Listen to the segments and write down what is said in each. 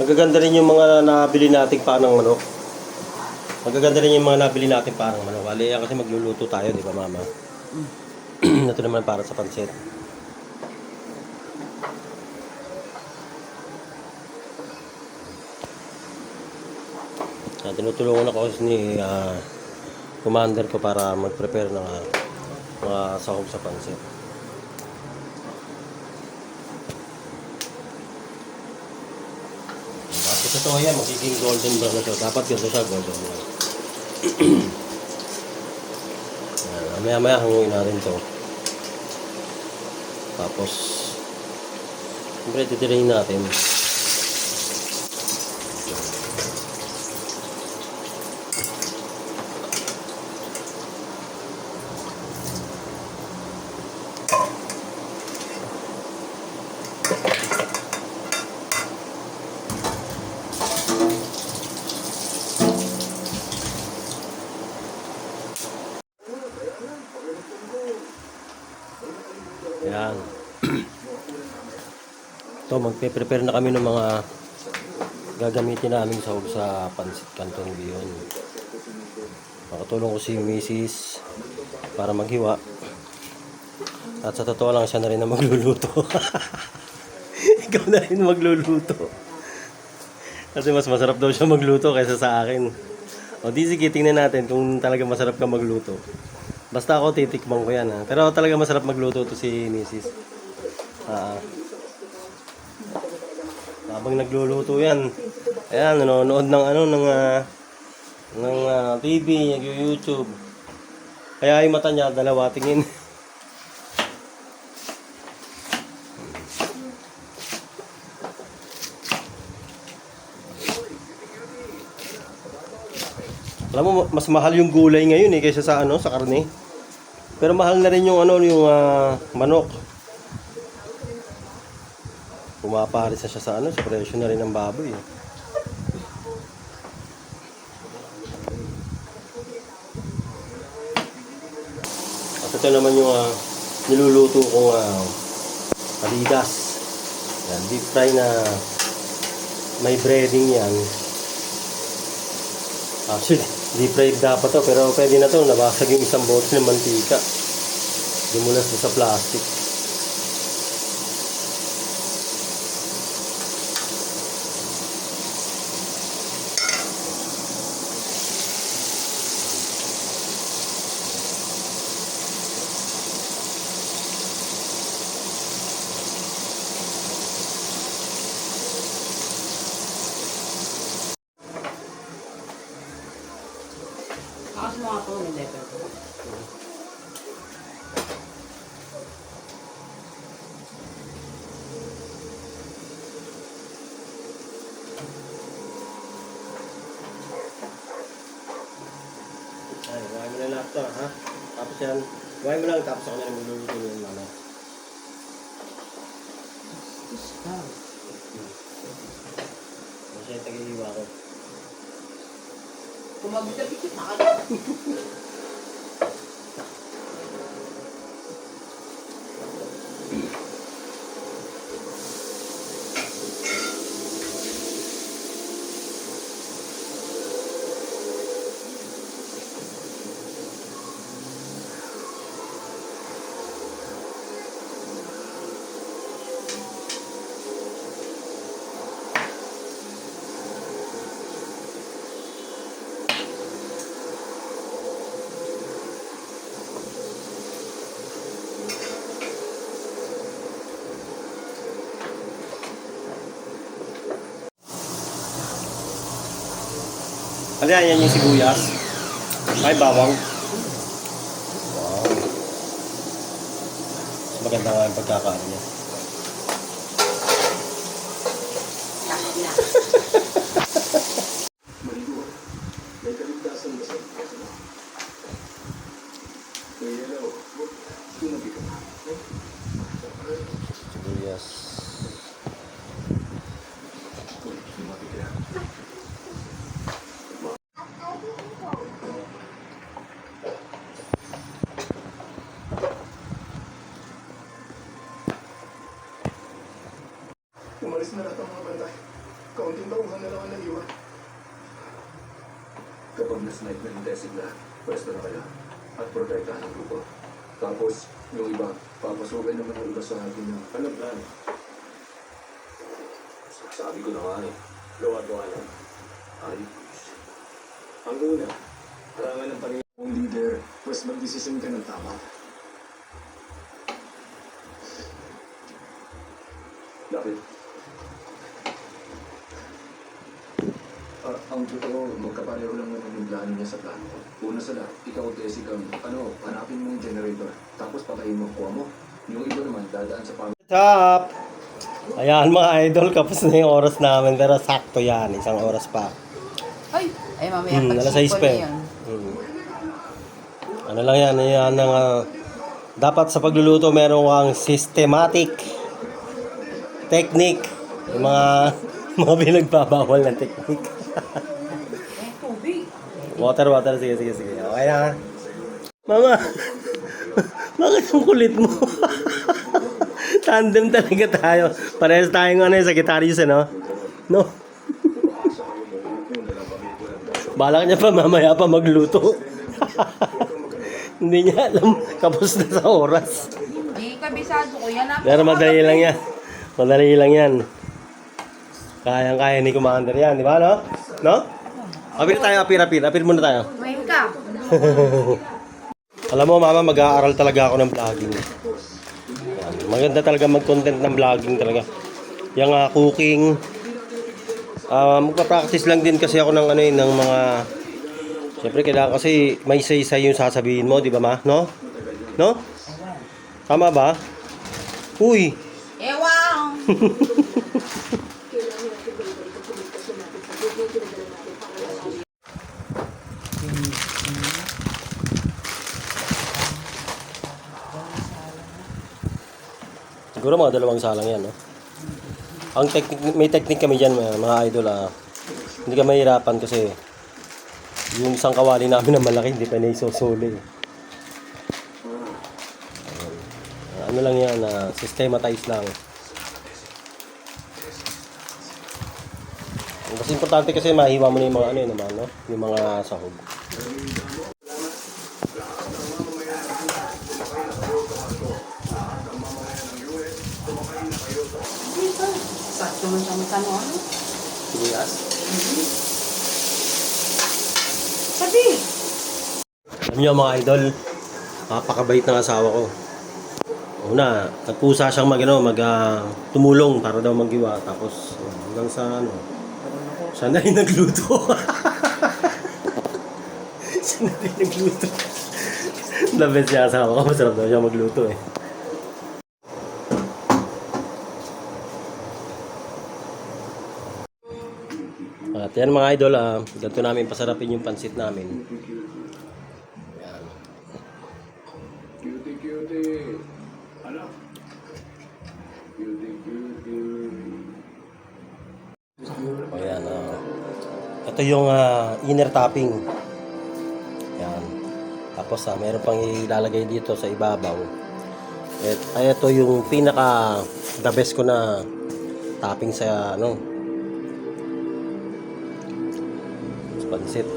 Magaganda rin yung mga nabili nating panang manok. Magaganda rin yung mga nabili nating panang manok. Wala yan kasi magluluto tayo, di ba mama? Ito naman para sa pansit. Tinutulungan ako ni commander ko para mag-prepare ng mga sahog sa pansit. Tapos ito yan, magiging golden brown na siya. Dapat ganito siya, golden brown. Maya-maya hanguin natin ito. Tapos, siyempre titirahin natin. Yan. Ito, magpe-prepare na kami ng mga gagamitin namin sa pansit canton bihon. Makatulong ko si Mrs. para maghiwa. At sa totoo lang, siya na rin na magluluto. Ikaw na rin magluluto. Kasi mas masarap daw siya magluto kaysa sa akin. O di sige, tingnan natin kung talaga masarap ka magluto. Basta ako titikman ko yan ha. Pero talaga masarap magluto to si Mrs. Habang nagluluto yan, ayan, nanonood ng TV, nag-YouTube. Kaya yung mata niya, dalawa tingin. Alam mo, mas mahal yung gulay ngayon kaysa sa sa karne. Pero mahal na rin yung manok. Pumaparis na siya sa presyo na rin ng baboy. At ito naman yung niluluto kong palidas. Yan, deep fry na may breading yan. Actually, deep fried dapat to, pero pwede na to. Nabasag yung isang bote ng mantika. Dumulas na sa plastic. Akas mo nga po, hindi pa ito. Ay, huwag mo na lahat to, ha? Tapos yan, huwag mo lang, tapos ako na rin magluluto yung mama. Kasi yung tag-iiwa ko. Kumabit-abit na ka. Ano yan yung sibuyas? Ay, bawang. Wow. Maganda nga yung pagkakaano niya. Sibuyas. Umalis na lahat ang mga bantay. Kaunting tauhan na lang ang naiwan. Kapag na-snipe na yung desigla, pwesto na kayo. At protektahan ang grupo. Tapos, yung iba, papasukin naman ang iba sa atin ng alam plan. Sabi ko na nga eh, gawa-gawa lang. Ayos. Ang una, harangan ng Panginoong leader, pues magdesisyon ka ng tama. Bakit? Ang totoo, magkapareho lang naman yung plano niya sa plano. Una sa lahat, ikaw, Tessie, hanapin mo yung generator. Tapos patayin mo ang kuha mo. Yung iba naman, dadaan sa pamilya. What's up? Ayan mga idol, kapos na yung oras namin. Pero sakto yan, isang oras pa. Ay, mamaya Alas 6 pa eh. Ano lang yan, yan ang, dapat sa pagluluto meron kang systematic technique. Yung mga pinagbabawal na technique. Tubig. Water, sige. Okay na. Mama, bakit ang kulit mo? Tandem talaga tayo. Parehas tayong Sagittarius, no? No? Balak niya pa mamaya pa magluto. Hindi niya alam, kapos na sa oras. Hindi, kabisado ko yan. Pero madali lang yan. Madali lang yan. Kayang-kaya ni Commander yan, di ba, no? No? Apir tayo, apir muna tayo. May ka. Alam mo, mama, mag-aaral talaga ako ng vlogging. Yan. Maganda talaga mag-content ng vlogging talaga. Yung cooking. Magpa-practice lang din kasi ako ng ng mga... Siyempre, kailangan kasi may say-say yung sasabihin mo, di ba, ma? No? No? Tama ba? Uy! Ewang! Siguro mga 2 salang yan, no? Ang may technique kami dyan, mga idol, hindi ka mahirapan kasi yung isang kawali namin na malaki, hindi pa naisusuli. Ano lang yan, systematize lang. Mas importante kasi mahiwa mo na yung mga naman, no? Yung mga sahog. Sakto man sa mga ano? Sibuyas. Sabi! Alam niyo mga idol, napakabait ng asawa ko. Una, nagpusa siyang tumulong para daw maghiwa. Tapos hanggang sa siya na rin nagluto. Siya na rin nagluto. The best siya asawa ko, masarap daw siya magluto eh. At yan mga idol, ganito namin pasarapin yung pansit namin. Yan. Cutie. Ano? Cutie. O yan, ito yung inner topping. Yan. Tapos meron pang ilalagay dito sa ibabaw. At ito yung pinaka the best ko na topping sa sa pansit.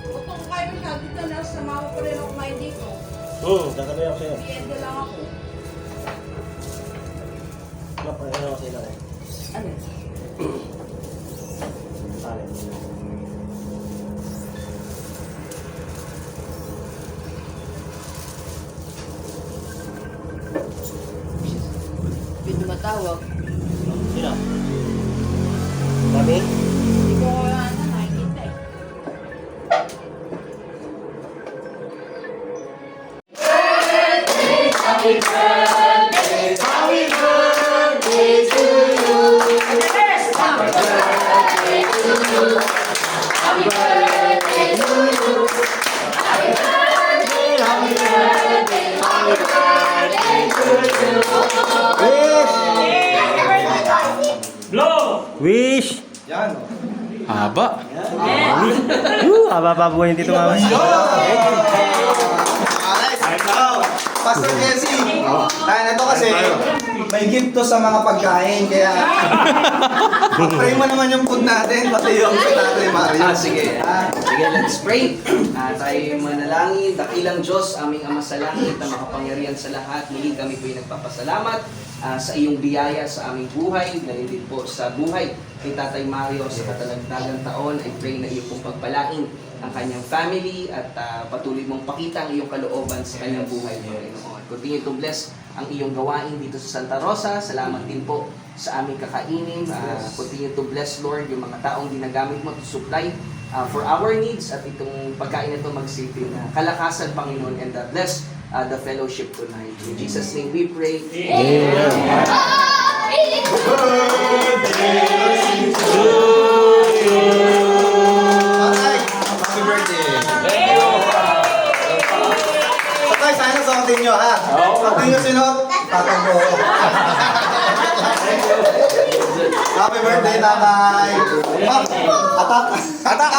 Kung kayo siya, dito na sa mga pa rin ako kumain dito. Tatabi ako sa'yo. Biyende lang ako. Napahin ako sa ilang. Ano? Pwede matawag. Sino? Mami? Hindi ko nakikita eh. Wish! Haba. Haba pa buhay yung Tito Mama. Pastor Jesse, na to kasi may gift to sa mga pagkain, kaya pag-pray mo naman yung food natin, pati yung kay Tatay Mario. Sige. Sige, let's pray. Tayo manalangin. Dakilang Diyos, aming Ama sa langit na makapangyarihan sa lahat. Muli kami po'y nagpapasalamat sa iyong biyaya sa aming buhay. Dahil din po sa buhay ni Tatay Mario sa katalagdagang taon. I pray na iyo pong pagpalain ang kanyang family at patuloy mong pakita ang iyong kalooban sa kanyang buhay, Panginoon. Continue to bless ang iyong gawain dito sa Santa Rosa. Salamat din po sa aming kakainin. Continue to bless, Lord, yung mga taong ginagamit mo to supply for our needs at itong pagkain na ito magsilbing kalakasan, Panginoon, and bless the fellowship tonight. In Jesus' name we pray. Tatay, happy birthday. Tatay, sana suotin nyo ha. Pag di nyo sinuot, tatango. Happy birthday, Tatay. Atak! Atak!